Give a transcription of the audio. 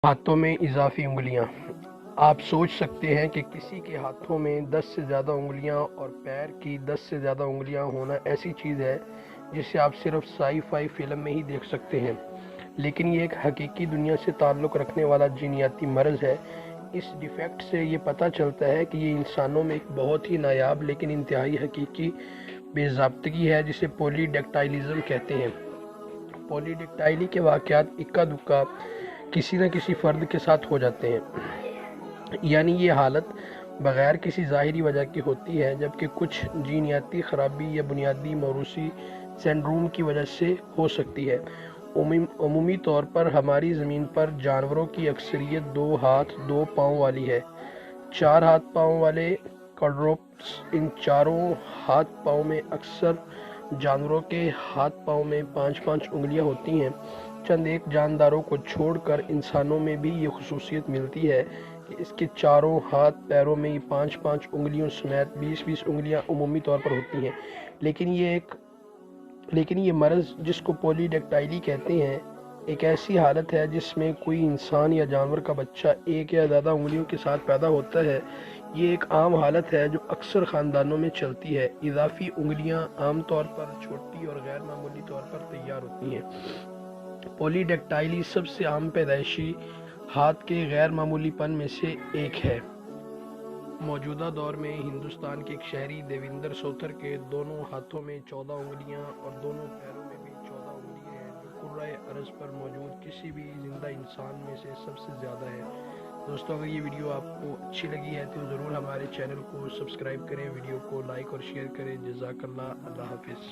ہاتھوں میں اضافی انگلیاں۔ آپ سوچ سکتے ہیں کہ کسی کے ہاتھوں میں 10 سے زیادہ انگلیاں اور پیر کی 10 سے زیادہ انگلیاں ہونا ایسی چیز ہے جسے آپ صرف سائی فائی فلم میں ہی دیکھ سکتے ہیں، لیکن یہ ایک حقیقی دنیا سے تعلق رکھنے والا جینیاتی مرض ہے۔ اس ڈیفیکٹ سے یہ پتہ چلتا ہے کہ یہ انسانوں میں ایک بہت ہی نایاب لیکن انتہائی حقیقی بے ضابطگی ہے جسے پولی ڈیکٹائلزم کہتے ہیں۔ پولی ڈیکٹائلی کے واقعات اکا دکا کسی نہ کسی فرد کے ساتھ ہو جاتے ہیں، یعنی یہ حالت بغیر کسی ظاہری وجہ کی ہوتی ہے، جبکہ کچھ جینیاتی خرابی یا بنیادی موروثی سنڈروم کی وجہ سے ہو سکتی ہے۔ عمومی طور پر ہماری زمین پر جانوروں کی اکثریت 2 ہاتھ 2 پاؤں والی ہے۔ 4 ہاتھ پاؤں والے کوڈروپس، ان چاروں ہاتھ پاؤں میں اکثر جانوروں کے ہاتھ پاؤں میں 5 انگلیاں ہوتی ہیں۔ چند ایک جانداروں کو چھوڑ کر انسانوں میں بھی یہ خصوصیت ملتی ہے کہ اس کے چاروں ہاتھ پیروں میں 5 انگلیوں سمیت 20 انگلیاں عمومی طور پر ہوتی ہیں، لیکن یہ مرض جس کو پولی ڈیکٹائلی کہتے ہیں ایک ایسی حالت ہے جس میں کوئی انسان یا جانور کا بچہ ایک یا زیادہ انگلیوں کے ساتھ پیدا ہوتا ہے۔ یہ ایک عام حالت ہے جو اکثر خاندانوں میں چلتی ہے۔ اضافی انگلیاں عام طور پر چھوٹی اور غیر معمولی طور پر تیار ہوتی ہیں۔ پولی ڈیکٹائلی سب سے عام پیدائشی ہاتھ کے غیر معمولی پن میں سے ایک ہے۔ موجودہ دور میں ہندوستان کے ایک شہری دیویندر سوتھر کے دونوں ہاتھوں میں 14 انگلیاں اور دونوں پیروں میں بھی 14 انگلیاں ہیں، جو کرۂ ارض پر موجود کسی بھی زندہ انسان میں سے سب سے زیادہ ہے۔ دوستو، اگر یہ ویڈیو آپ کو اچھی لگی ہے تو ضرور ہمارے چینل کو سبسکرائب کریں، ویڈیو کو لائک اور شیئر کریں۔ جزاک اللہ، اللہ حافظ۔